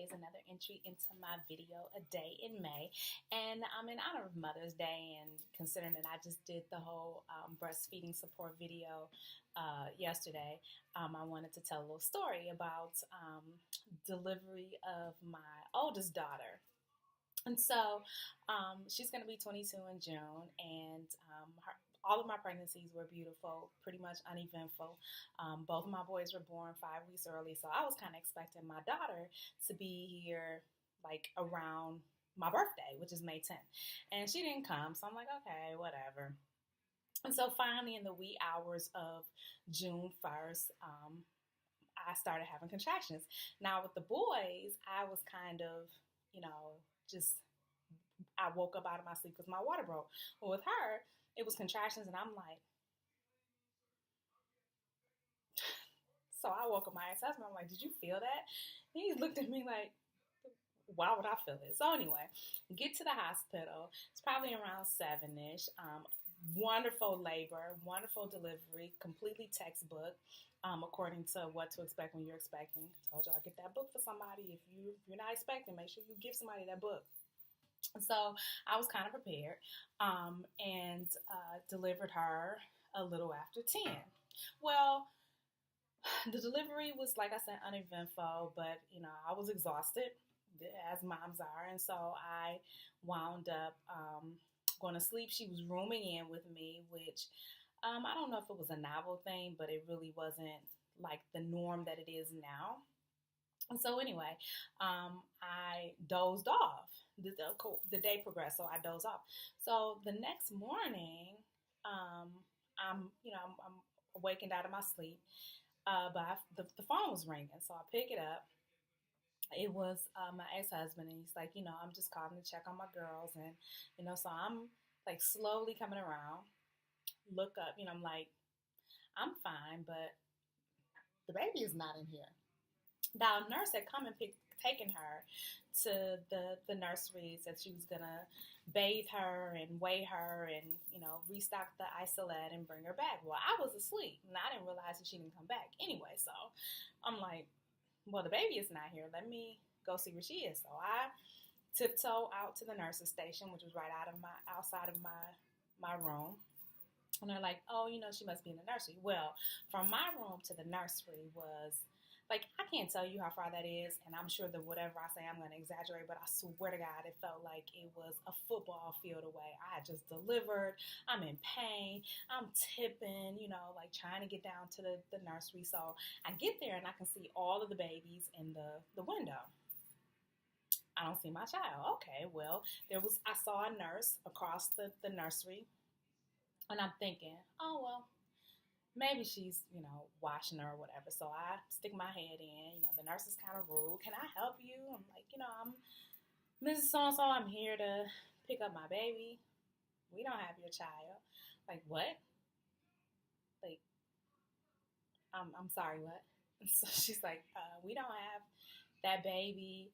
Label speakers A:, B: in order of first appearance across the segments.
A: today is another entry into my video, A Day in May. And in honor of Mother's Day, and considering that I just did the whole breastfeeding support video yesterday, I wanted to tell a little story about delivery of my oldest daughter. And so she's going to be 22 in June, and all of my pregnancies were beautiful, pretty much uneventful. Both of my boys were born 5 weeks early, so I was kind of expecting my daughter to be here like around my birthday, which is May 10th. And she didn't come, so I'm like, okay, whatever. And so finally, in the wee hours of June 1st, I started having contractions. Now, with the boys, I was kind of, just I woke up out of my sleep because my water broke. But with her, it was contractions, and I'm like, so I woke up my ex-husband. I'm like, did you feel that? And he looked at me like, why would I feel it? So anyway, get to the hospital. It's probably around 7-ish. Wonderful labor, wonderful delivery, completely textbook, according to what to expect when you're expecting. I told y'all, get that book for somebody. If you're not expecting, make sure you give somebody that book. So I was kind of prepared, and delivered her a little after 10. Well, the delivery was, like I said, uneventful, but I was exhausted, as moms are, and so I wound up going to sleep. She was rooming in with me, which I don't know if it was a novel thing, but it really wasn't like the norm that it is now. And so anyway, I dozed off. The day progressed, so I dozed off. So the next morning, I'm awakened out of my sleep, but the phone was ringing, so I pick it up. It was my ex-husband, and he's like, I'm just calling to check on my girls, and so I'm like slowly coming around, look up, I'm like, I'm fine, but the baby is not in here. Now, a nurse had come and taken her to the nursery, said she was gonna bathe her and weigh her and restock the isolate and bring her back. Well, I was asleep and I didn't realize that she didn't come back anyway. So I'm like, well, the baby is not here. Let me go see where she is. So I tiptoe out to the nurse's station, which was right outside of my room. And they're like, oh, she must be in the nursery. Well, from my room to the nursery was like, I can't tell you how far that is, and I'm sure that whatever I say, I'm going to exaggerate, but I swear to God, it felt like it was a football field away. I had just delivered. I'm in pain. I'm tipping, like trying to get down to the nursery. So I get there, and I can see all of the babies in the window. I don't see my child. Okay, well, I saw a nurse across the nursery, and I'm thinking, oh, well, maybe she's, washing her or whatever. So I stick my head in. The nurse is kind of rude. Can I help you? I'm like, I'm Mrs. So-and-so. I'm here to pick up my baby. We don't have your child. Like, what? Like, I'm sorry, what? And so she's like, we don't have that baby.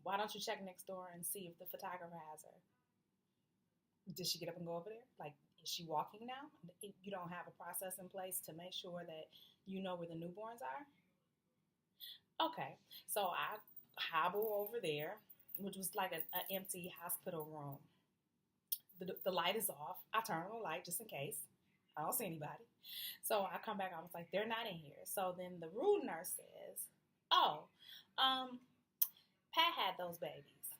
A: Why don't you check next door and see if the photographer has her? Did she get up and go over there? Like, is she walking now? You don't have a process in place to make sure that you know where the newborns are? Okay, so I hobble over there, which was like an empty hospital room. The light is off. I turn on the light just in case. I don't see anybody. So I come back. I was like, they're not in here. So then the rude nurse says, oh, Pat had those babies.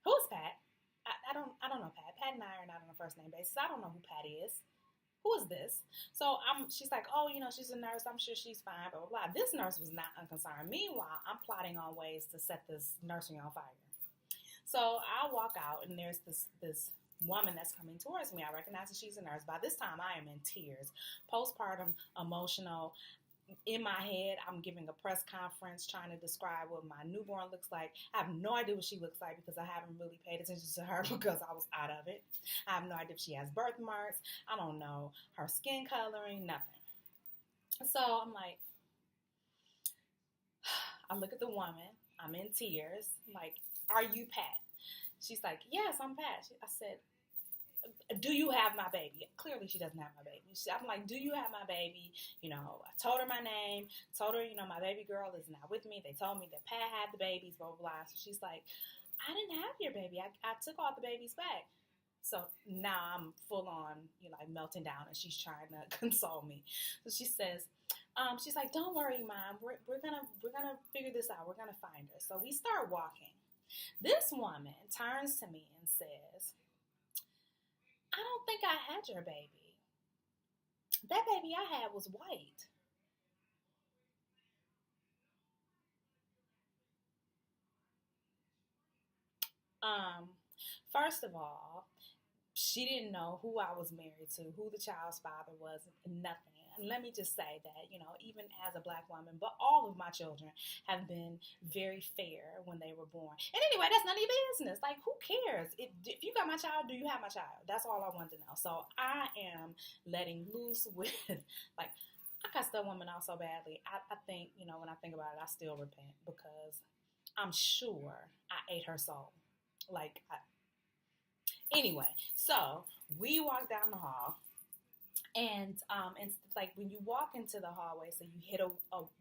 A: Who's Pat? I don't know Pat. Pat and I are not on a first name basis. I don't know who Pat is. Who is this? So she's like, oh, she's a nurse. I'm sure she's fine, blah, blah, blah. This nurse was not unconcerned. Meanwhile, I'm plotting on ways to set this nursery on fire. So I walk out, and there's this woman that's coming towards me. I recognize that she's a nurse. By this time, I am in tears, postpartum, emotional. In my head, I'm giving a press conference trying to describe what my newborn looks like. I have no idea what she looks like because I haven't really paid attention to her because I was out of it. I have no idea if she has birthmarks. I don't know her skin coloring, nothing. So I'm like, I look at the woman. I'm in tears. I'm like, are you Pat? She's like, yes, I'm Pat. I said, do you have my baby? Clearly, she doesn't have my baby. I'm like, do you have my baby? I told her my name, told her, my baby girl is not with me. They told me that Pat had the babies, blah, blah, blah. So she's like, I didn't have your baby. I took all the babies back. So now I'm full on, like melting down, and she's trying to console me. So she says, she's like, don't worry, Mom. We're gonna figure this out. We're gonna find her. So we start walking. This woman turns to me and says, I don't think I had your baby. That baby I had was white. Um, First of all, she didn't know who I was married to, who the child's father was, nothing. And let me just say that, even as a black woman, but all of my children have been very fair when they were born. And anyway, that's none of your business. Like, who cares? If you got my child, do you have my child? That's all I wanted to know. So I am letting loose with, like, I cussed that woman out so badly. I think, when I think about it, I still repent because I'm sure I ate her soul. Like, anyway, so we walk down the hall, and like when you walk into the hallway, so you hit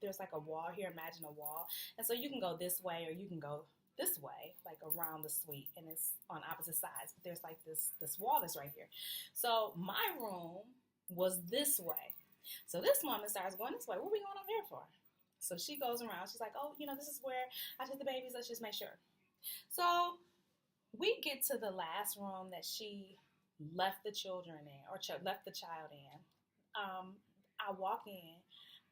A: there's like a wall here. Imagine a wall, and so you can go this way or you can go this way, like around the suite, and it's on opposite sides. But there's like this wall that's right here. So my room was this way. So this woman starts going this way. What are we going up here for? So she goes around. She's like, oh, this is where I took the babies. Let's just make sure. So we get to the last room that she left the children in, or left the child in. I walk in.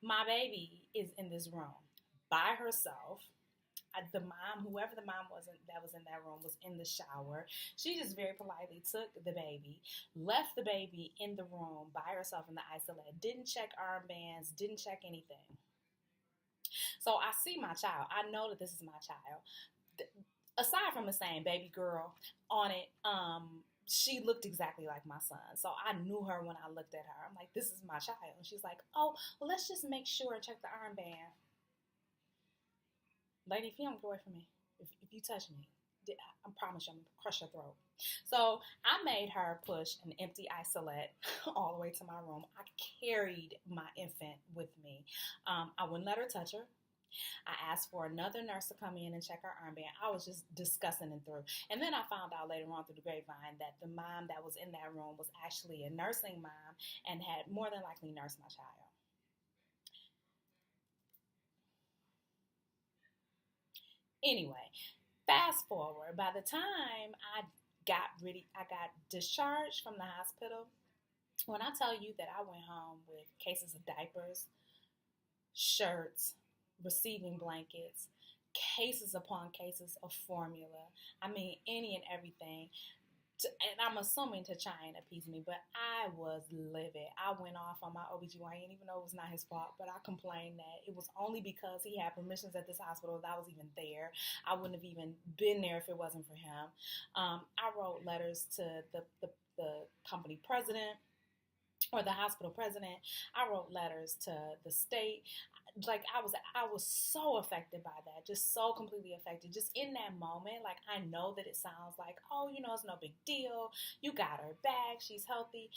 A: My baby is in this room by herself. The mom, whoever the mom was that was in that room, was in the shower. She just very politely took the baby, left the baby in the room by herself in the isolette, didn't check armbands, didn't check anything. So I see my child. I know that this is my child. Aside from the saying baby girl on it, she looked exactly like my son. So I knew her when I looked at her. I'm like, this is my child. And she's like, oh, well, let's just make sure and check the armband. Lady, if you don't get away from me, if you touch me, I promise you I'm going to crush your throat. So I made her push an empty isolette all the way to my room. I carried my infant with me. I wouldn't let her touch her. I asked for another nurse to come in and check her armband. I was just discussing it through. And then I found out later on through the grapevine that the mom that was in that room was actually a nursing mom and had more than likely nursed my child. Anyway, fast forward. By the time I got discharged from the hospital, when I tell you that I went home with cases of diapers, shirts, receiving blankets, cases upon cases of formula. I mean, any and everything. And I'm assuming to try and appease me, but I was livid. I went off on my OBGYN, even though it was not his fault, but I complained that it was only because he had permissions at this hospital that I was even there. I wouldn't have even been there if it wasn't for him. I wrote letters to the company president, or the hospital president. I wrote letters to the state. Like, I was so affected by that, just so completely affected. Just in that moment, like, I know that it sounds like, oh, it's no big deal. You got her back. She's healthy.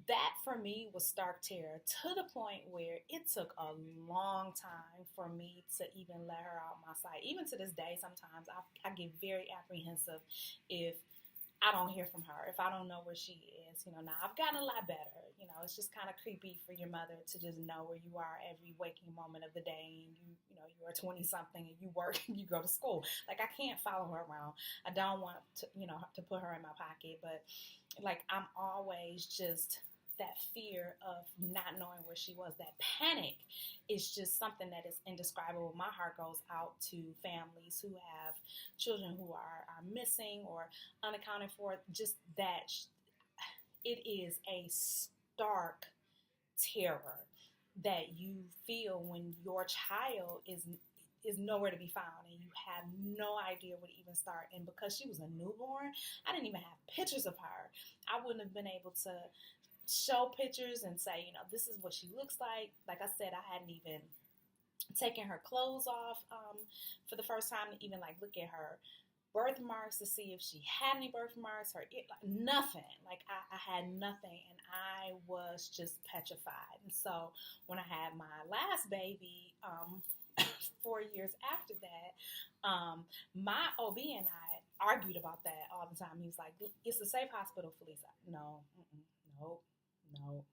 A: That for me was stark terror, to the point where it took a long time for me to even let her out my sight. Even to this day, sometimes I get very apprehensive if I don't hear from her, if I don't know where she is. Now I've gotten a lot better. It's just kind of creepy for your mother to just know where you are every waking moment of the day, and you're 20 something and you work and you go to school. Like, I can't follow her around. I don't want to, to put her in my pocket, but like, I'm always just that fear of not knowing where she was. That panic is just something that is indescribable. My heart goes out to families who have children who are missing or unaccounted for. Just that it is a stark terror that you feel when your child is nowhere to be found and you have no idea where to even start. And because she was a newborn, I didn't even have pictures of her. I wouldn't have been able to show pictures and say, this is what she looks like. Like I said, I hadn't even taken her clothes off for the first time to even like look at her birth marks to see if she had any birth marks or nothing. Like I had nothing, and I was just petrified. And so when I had my last baby, 4 years after that, my OB and I argued about that all the time. He was like, "It's a safe hospital, Felisa." No, no, no.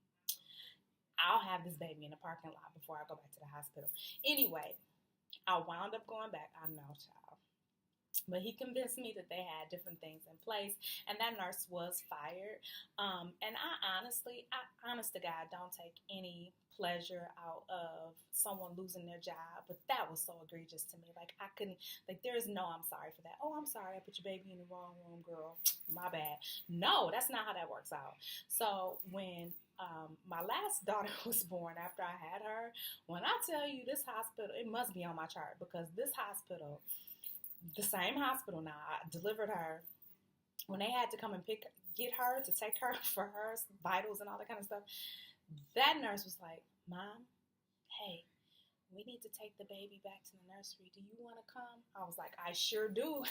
A: I'll have this baby in the parking lot before I go back to the hospital. Anyway, I wound up going back. I know, child. But he convinced me that they had different things in place, and that nurse was fired. And honest to God, don't take any pleasure out of someone losing their job. But that was so egregious to me. Like, I couldn't, like, there is no I'm sorry for that. Oh, I'm sorry, I put your baby in the wrong room, girl. My bad. No, that's not how that works out. So when my last daughter was born after I had her, when I tell you this hospital, it must be on my chart, because this hospital, the same hospital now, I delivered her. When they had to come and get her to take her for her vitals and all that kind of stuff, that nurse was like, "Mom, hey, we need to take the baby back to the nursery. Do you want to come?" I was like, "I sure do."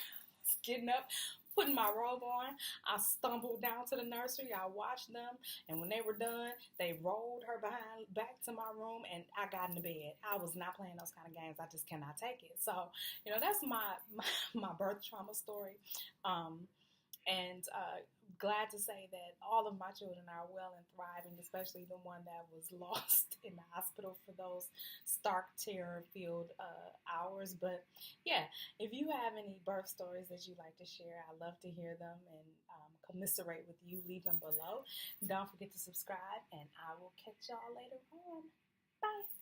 A: Getting up, putting my robe on. I stumbled down to the nursery. I watched them, and when they were done, they rolled her back to my room, and I got into bed. I was not playing those kind of games. I just cannot take it. So, that's my birth trauma story. And glad to say that all of my children are well and thriving, especially the one that was lost in the hospital for those stark terror-filled hours. But yeah, if you have any birth stories that you'd like to share, I'd love to hear them and commiserate with you. Leave them below. Don't forget to subscribe, and I will catch y'all later on. Bye.